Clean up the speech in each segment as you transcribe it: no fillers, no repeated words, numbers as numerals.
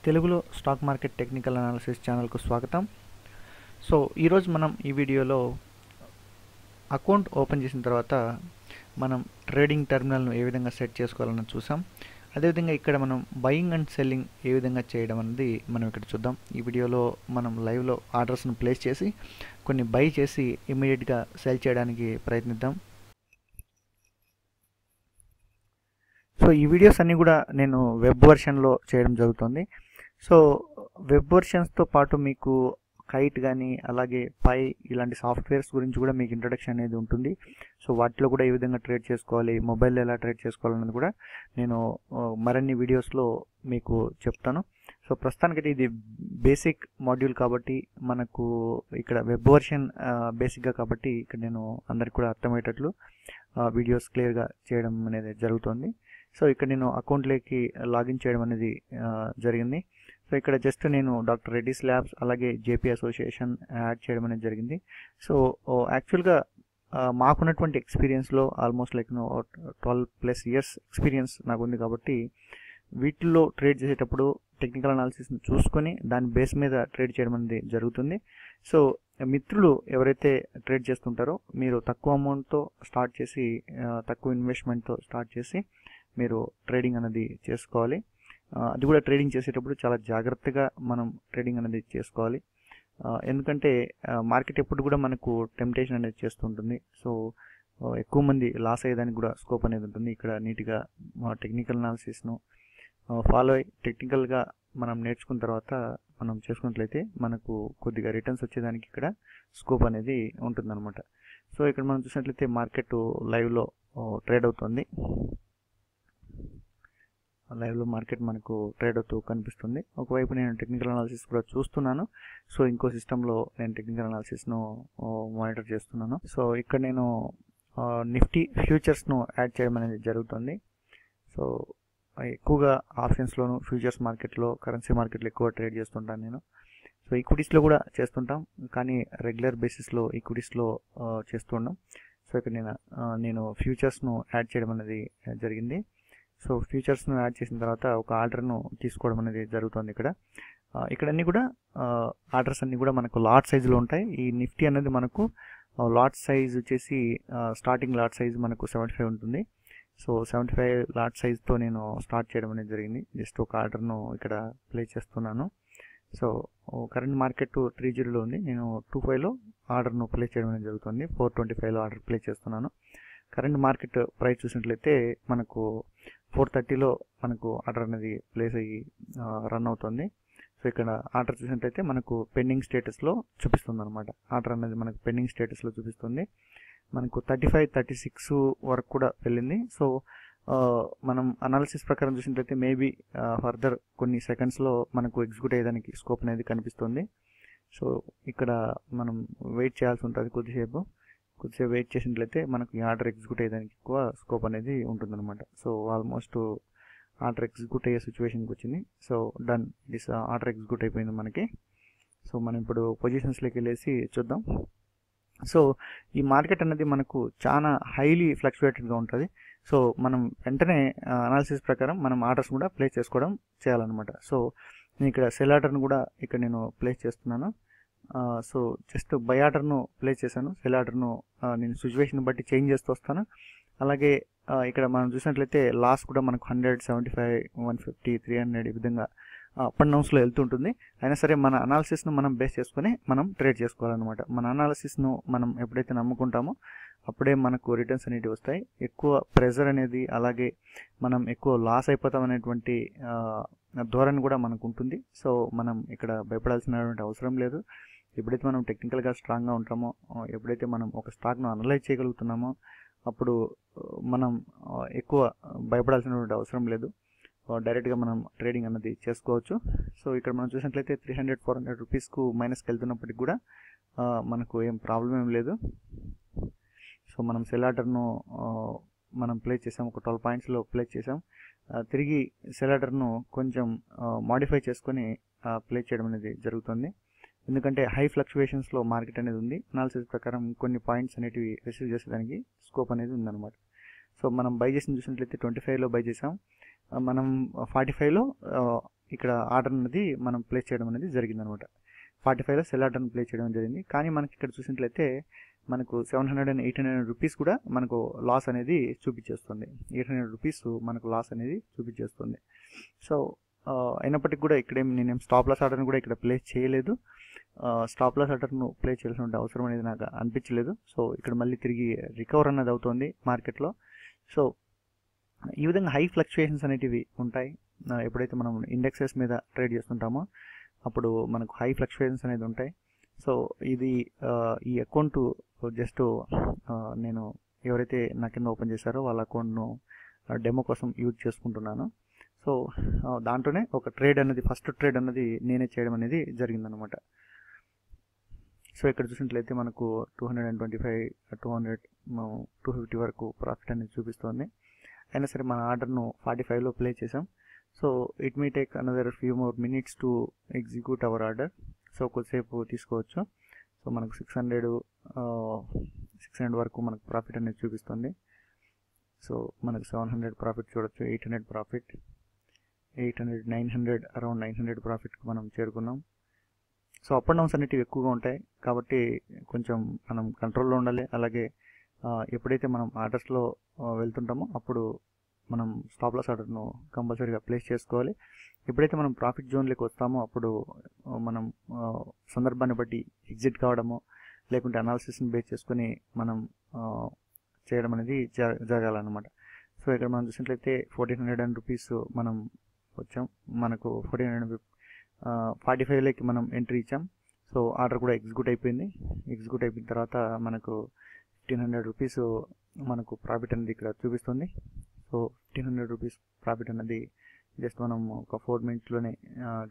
తెలుగులో stock market technical analysis ఛానల్కు స్వాగతం. సో ఈరోజు మనం ఈ వీడియోలో అకౌంట్ ఓపెన్ చేసిన తర్వాత మనం ట్రేడింగ్ టెర్మినల్ను ఏ విధంగా సెట్ చేసుకోవాలని చూసాం. అదేవిధంగా ఇక్కడ మనం బయింగ్ అండ్ సెల్లింగ్ ఏ విధంగా చేయడం అనేది మనం ఇక్కడ చూద్దాం. ఈ వీడియోలో మనం లైవ్లో ఆర్డర్స్ను ప్లేస్ చేసి కొన్ని బై చేసి ఇమీడియట్గా సెల్ చేయడానికి ప్రయత్నిద్దాం. సో ఈ వీడియోస్ అన్నీ కూడా నేను వెబ్ వర్షన్లో చేయడం జరుగుతుంది. సో వెబ్ వర్షన్స్తో పాటు మీకు కైట్ కానీ అలాగే పై ఇలాంటి సాఫ్ట్వేర్స్ గురించి కూడా మీకు ఇంట్రడక్షన్ అనేది ఉంటుంది. సో వాటిలో కూడా ఏ విధంగా ట్రేడ్ చేసుకోవాలి, మొబైల్లో ఎలా ట్రేడ్ చేసుకోవాలన్నది కూడా నేను మరిన్ని వీడియోస్లో మీకు చెప్తాను. సో ప్రస్తుతానికైతే ఇది బేసిక్ మాడ్యూల్ కాబట్టి మనకు ఇక్కడ వెబ్ వర్షన్ బేసిక్గా కాబట్టి ఇక్కడ నేను అందరికి కూడా అర్థమయ్యేటట్లు వీడియోస్ క్లియర్గా చేయడం అనేది జరుగుతుంది. సో ఇక్కడ నేను అకౌంట్లోకి లాగిన్ చేయడం అనేది జరిగింది. సో ఇక్కడ జస్ట్ నేను డాక్టర్ రెడ్డిస్ ల్యాబ్స్ అలాగే జేపీ అసోసియేషన్ యాడ్ చేయడం అనేది జరిగింది. సో యాక్చువల్గా మాకున్నటువంటి ఎక్స్పీరియన్స్లో ఆల్మోస్ట్ లైక్ 12+ ఇయర్స్ ఎక్స్పీరియన్స్ నాకు ఉంది కాబట్టి వీటిల్లో ట్రేడ్ చేసేటప్పుడు టెక్నికల్ అనాలిసిస్ని చూసుకొని దాని బేస్ మీద ట్రేడ్ చేయడం అనేది జరుగుతుంది. సో మిత్రులు ఎవరైతే ట్రేడ్ చేస్తుంటారో మీరు తక్కువ అమౌంట్తో స్టార్ట్ చేసి తక్కువ ఇన్వెస్ట్మెంట్తో స్టార్ట్ చేసి మీరు ట్రేడింగ్ అనేది చేసుకోవాలి. అది కూడా ట్రేడింగ్ చేసేటప్పుడు చాలా జాగ్రత్తగా మనం ట్రేడింగ్ అనేది చేసుకోవాలి. ఎందుకంటే మార్కెట్ ఎప్పుడు కూడా మనకు టెంప్టేషన్ అనేది చేస్తుంటుంది. సో ఎక్కువ మంది లాస్ అయ్యేదానికి కూడా స్కోప్ అనేది ఉంటుంది. ఇక్కడ నీట్గా టెక్నికల్ అనాలిసిస్ను ఫాలో అయ్యి టెక్నికల్గా మనం నేర్చుకున్న తర్వాత మనం చేసుకున్నట్లయితే మనకు కొద్దిగా రిటర్న్స్ వచ్చేదానికి ఇక్కడ స్కోప్ అనేది ఉంటుందన్నమాట. సో ఇక్కడ మనం చూసినట్లయితే మార్కెట్ లైవ్లో ట్రేడ్ అవుతుంది. లైవ్లో మార్కెట్ మనకు ట్రేడ్ అవుతూ కనిపిస్తుంది. ఒకవైపు నేను టెక్నికల్ అనాలిసిస్ కూడా చూస్తున్నాను. సో ఇంకో సిస్టంలో నేను టెక్నికల్ అనాలిసిస్ను మానిటర్ చేస్తున్నాను. సో ఇక్కడ నేను నిఫ్టీ ఫ్యూచర్స్ను యాడ్ చేయడం అనేది జరుగుతుంది. సో ఎక్కువగా ఆప్షన్స్లోను ఫ్యూచర్స్ మార్కెట్లో కరెన్సీ మార్కెట్లో ఎక్కువ ట్రేడ్ చేస్తుంటాను నేను. సో ఈక్విటీస్లో కూడా చేస్తుంటాం కానీ రెగ్యులర్ బేసిస్లో ఈక్విటీస్లో చేస్తున్నాం. సో ఇక్కడ నేను ఫ్యూచర్స్ను యాడ్ చేయడం అనేది జరిగింది. సో ఫ్యూచర్స్ను యాడ్ చేసిన తర్వాత ఒక ఆర్డర్ను తీసుకోవడం అనేది జరుగుతుంది. ఇక్కడ అన్నీ కూడా ఆర్డర్స్ అన్నీ కూడా మనకు లాట్ సైజులో ఉంటాయి. ఈ నిఫ్టీ అనేది మనకు లాట్ సైజ్ వచ్చేసి స్టార్టింగ్ లాట్ సైజ్ మనకు 75 ఉంటుంది. సో 75 లాట్ సైజ్తో నేను స్టార్ట్ చేయడం అనేది జరిగింది. జస్ట్ ఒక ఆర్డర్ను ఇక్కడ ప్లే చేస్తున్నాను. సో కరెంట్ మార్కెట్ 30లో ఉంది. నేను 25లో ఆర్డర్ను ప్లే చేయడం అనేది జరుగుతుంది. 425లో ఆర్డర్ ప్లే చేస్తున్నాను. కరెంట్ మార్కెట్ ప్రైస్ చూసినట్లయితే మనకు 430లో మనకు ఆర్డర్ అనేది ప్లేస్ అయ్యి రన్ అవుతుంది. సో ఇక్కడ ఆర్డర్ చూసినట్లయితే మనకు పెండింగ్ స్టేటస్లో చూపిస్తుంది అనమాట. ఆర్డర్ అనేది మనకు పెండింగ్ స్టేటస్లో చూపిస్తుంది. మనకు 35, 36 వరకు కూడా వెళ్ళింది. సో మనం అనాలిసిస్ ప్రకారం చూసినట్లయితే మేబీ ఫర్దర్ కొన్ని సెకండ్స్లో మనకు ఎగ్జిక్యూట్ అయ్యేదానికి స్కోప్ అనేది కనిపిస్తుంది. సో ఇక్కడ మనం వెయిట్ చేయాల్సి ఉంటుంది. కొద్దిసేపు వెయిట్ చేసినట్లయితే మనకు ఈ ఆర్డర్ ఎగ్జిక్యూట్ అయ్యేదానికి ఎక్కువ స్కోప్ అనేది ఉంటుందన్నమాట. సో ఆల్మోస్ట్ ఆర్డర్ ఎగ్జిక్యూట్ అయ్యే సిచ్యువేషన్కి వచ్చింది. So done, this order execute అయిపోయింది మనకి. సో మనం ఇప్పుడు పొజిషన్స్లోకి వెళ్ళేసి చూద్దాం. సో ఈ మార్కెట్ అనేది మనకు చాలా హైలీ ఫ్లక్చువేటెడ్గా ఉంటుంది. సో మనం వెంటనే అనాలిసిస్ ప్రకారం మనం ఆర్డర్స్ కూడా ప్లేస్ చేసుకోవడం చేయాలన్నమాట. సో నేను ఇక్కడ సెల్ ఆర్డర్ను కూడా ఇక్కడ నేను ప్లేస్ చేస్తున్నాను. సో జస్ట్ బై ఆర్డర్ను ప్లేస్ చేశాను. సెల్ ఆర్డర్ను నేను సిచ్యువేషన్ బట్టి చేంజ్ చేస్తూ వస్తాను. అలాగే ఇక్కడ మనం చూసినట్లయితే లాస్ కూడా మనకు 175, 150, 300 ఈ విధంగా అప్ అండ్ డౌన్స్లో వెళ్తుంటుంది. అయినా సరే మన అనాలిసిస్ను మనం బేస్ చేసుకొని మనం ట్రేడ్ చేసుకోవాలన్నమాట. మన అనాలిసిస్ను మనం ఎప్పుడైతే నమ్ముకుంటామో అప్పుడే మనకు రిటర్న్స్ అనేవి వస్తాయి. ఎక్కువ ప్రెజర్ అనేది అలాగే మనం ఎక్కువ లాస్ అయిపోతాం అనేటువంటి ధోరణి కూడా మనకు ఉంటుంది. సో మనం ఇక్కడ భయపడాల్సినటువంటి అవసరం లేదు. ఎప్పుడైతే మనం టెక్నికల్గా స్ట్రాంగ్గా ఉంటామో, ఎప్పుడైతే మనం ఒక స్టాక్ను అనలైజ్ చేయగలుగుతున్నామో అప్పుడు మనం ఎక్కువ భయపడాల్సినటువంటి అవసరం లేదు. డైరెక్ట్గా మనం ట్రేడింగ్ అన్నది చేసుకోవచ్చు. సో ఇక్కడ మనం చూసినట్లయితే 300, 400 రూపీస్కు మైనస్కి వెళ్తున్నప్పటికి కూడా మనకు ఏం ప్రాబ్లం ఏం లేదు. సో మనం సెల్ ఆర్డర్ను మనం ప్లే చేసాం, ఒక 12 పాయింట్స్లో ప్లే చేసాం. తిరిగి సెల్ ఆర్డర్ను కొంచెం మాడిఫై చేసుకొని ప్లే చేయడం అనేది జరుగుతుంది. ఎందుకంటే హై ఫ్లక్చువేషన్స్లో మార్కెట్ అనేది ఉంది. అనాలిసిస్ ప్రకారం కొన్ని పాయింట్స్ అనేటివి రిసీవ్ చేసేదానికి స్కోప్ అనేది ఉందన్నమాట. సో మనం బై చేసిన చూసినట్లయితే 25లో బై చేసాం. మనం 45లో ఇక్కడ ఆర్డర్ అనేది మనం ప్లేస్ చేయడం అనేది జరిగిందనమాట. 45లో సెల్ ఆర్డర్ని ప్లేస్ చేయడం జరిగింది. కానీ మనకి ఇక్కడ చూసినట్లయితే మనకు 700 and 800 రూపీస్ కూడా మనకు లాస్ అనేది చూపించేస్తుంది. 800 రూపీస్ మనకు లాస్ అనేది చూపించేస్తుంది. సో అయినప్పటికీ కూడా ఇక్కడేం నేనేం స్టాప్ లాస్ ఆర్డర్ని కూడా ఇక్కడ ప్లేస్ చేయలేదు. స్టాప్ లాస్ ఆర్డర్ను ప్లేస్ చేయాల్సిన అవసరం అనేది నాకు అనిపించలేదు. సో ఇక్కడ మళ్ళీ తిరిగి రికవర్ అన్నది అవుతుంది మార్కెట్లో. సో ఈ విధంగా హై ఫ్లక్చుయేషన్స్ అనేటివి ఉంటాయి. ఎప్పుడైతే మనం ఇండెక్సెస్ మీద ట్రేడ్ చేస్తుంటామో అప్పుడు మనకు హై ఫ్లక్చుయేషన్స్ అనేది ఉంటాయి. సో ఇది ఈ అకౌంట్ జస్ట్ నేను ఎవరైతే నా కింద ఓపెన్ చేశారో వాళ్ళ అకౌంట్ను డెమో కోసం యూజ్ చేసుకుంటున్నాను. సో దాంట్లోనే ఒక ట్రేడ్ అనేది ఫస్ట్ ట్రేడ్ అన్నది నేనే చేయడం అనేది జరిగిందనమాట. సో ఇక్కడ చూసినట్లయితే మనకు 225, 200, 250 వరకు ప్రాఫిట్ అనేది చూపిస్తుంది. అయినా సరే మన ఆర్డర్ను 45లో ప్లే చేసాం. So it may take another few more minutes to execute our order. So కొద్దిసేపు తీసుకోవచ్చు. సో మనకు 600 వరకు మనకు ప్రాఫిట్ అనేది చూపిస్తుంది. సో మనకు 700 ప్రాఫిట్ చూడొచ్చు, 800 ప్రాఫిట్, 800, 900, అరౌండ్ 900 ప్రాఫిట్కి మనం చేరుకున్నాం. సో అప్ అండ్ డౌన్స్ అనేటివి ఎక్కువగా ఉంటాయి కాబట్టి కొంచెం మనం కంట్రోల్లో ఉండాలి. అలాగే ఎప్పుడైతే మనం ఆర్డర్స్లో వెళ్తుంటామో అప్పుడు మనం స్టాప్ లాస్ ఆర్డర్ను కంపల్సరీగా ప్లేస్ చేసుకోవాలి. ఎప్పుడైతే మనం ప్రాఫిట్ జోన్లోకి వస్తామో అప్పుడు మనం సందర్భాన్ని బట్టి ఎగ్జిట్ కావడము లేకుంటే అనాలిసిస్ని బేస్ చేసుకొని మనం చేయడం అనేది జరగాలన్నమాట. సో ఇక్కడ మనం చూసినట్లయితే 1400 రూపీస్ మనం వచ్చాం. మనకు 45లోకి మనం ఎంట్రీ ఇచ్చాం. సో ఆర్డర్ కూడా ఎగ్జిక్యూట్ అయిపోయింది. ఎగ్జిక్యూట్ అయిపోయిన తర్వాత మనకు 1500 రూపీస్ మనకు ప్రాఫిట్ అనేది ఇక్కడ చూపిస్తుంది. సో 1500 రూపీస్ ప్రాఫిట్ అనేది జస్ట్ మనం ఒక 4 మినిట్స్లోనే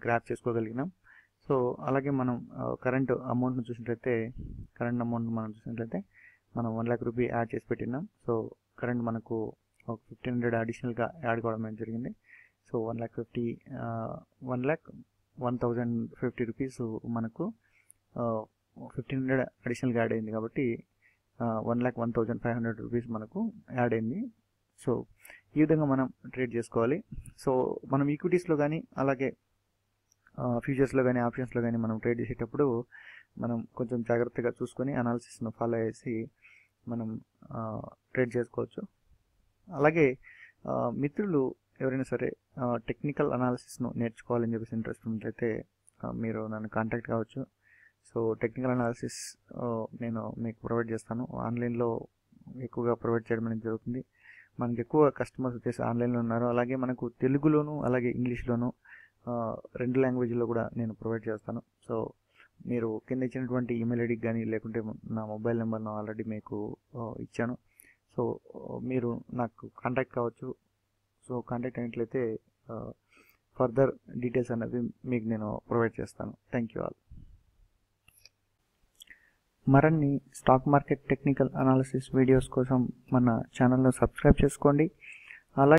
గ్రాప్ చేసుకోగలిగినాం. సో అలాగే మనం కరెంట్ అమౌంట్ను చూసినట్లయితే మనం 1 lakh రూపీ యాడ్ చేసి పెట్టినాం. సో కరెంట్ మనకు ఒక 1500 అడిషనల్గా యాడ్ కావడం జరిగింది. సో 1,1050 రూపీస్ మనకు 1500 అడిషనల్గా యాడ్ అయింది కాబట్టి 1,01,500 రూపీస్ మనకు యాడ్ అయింది. సో ఈ విధంగా మనం ట్రేడ్ చేసుకోవాలి. సో మనం ఈక్విటీస్లో కానీ అలాగే ఫ్యూచర్స్లో కానీ ఆప్షన్స్లో కానీ మనం ట్రేడ్ చేసేటప్పుడు మనం కొంచెం జాగ్రత్తగా చూసుకొని అనాలిసిస్ను ఫాలో చేసి మనం ట్రేడ్ చేసుకోవచ్చు. అలాగే మిత్రులు ఎవరైనా సరే టెక్నికల్ అనాలిసిస్ను నేర్చుకోవాలని చెప్పేసి ఇంట్రెస్ట్ ఉన్నట్లయితే మీరు నన్ను కాంటాక్ట్ కావచ్చు. సో టెక్నికల్ అనాలిసిస్ నేను మీకు ప్రొవైడ్ చేస్తాను. ఆన్లైన్లో ఎక్కువగా ప్రొవైడ్ చేయడం అనేది జరుగుతుంది. మనకి ఎక్కువ కస్టమర్స్ వచ్చేసి ఆన్లైన్లో ఉన్నారు. అలాగే మనకు తెలుగులోను అలాగే ఇంగ్లీష్లోను 2 లాంగ్వేజ్లో కూడా నేను ప్రొవైడ్ చేస్తాను. సో మీరు కింద ఇచ్చినటువంటి ఈమెయిల్ ఐడికి కానీ లేకుంటే నా మొబైల్ నెంబర్ను ఆల్రెడీ మీకు ఇచ్చాను. సో మీరు నాకు కాంటాక్ట్ కావచ్చు. సో కాంటాక్ట్ అయినట్లయితే ఫర్దర్ డీటెయిల్స్ అనేది మీకు నేను ప్రొవైడ్ చేస్తాను. Thank you all. మరిన్ని stock market technical analysis videos కోసం మన ఛానల్ను సబ్స్క్రైబ్ చేసుకోండి.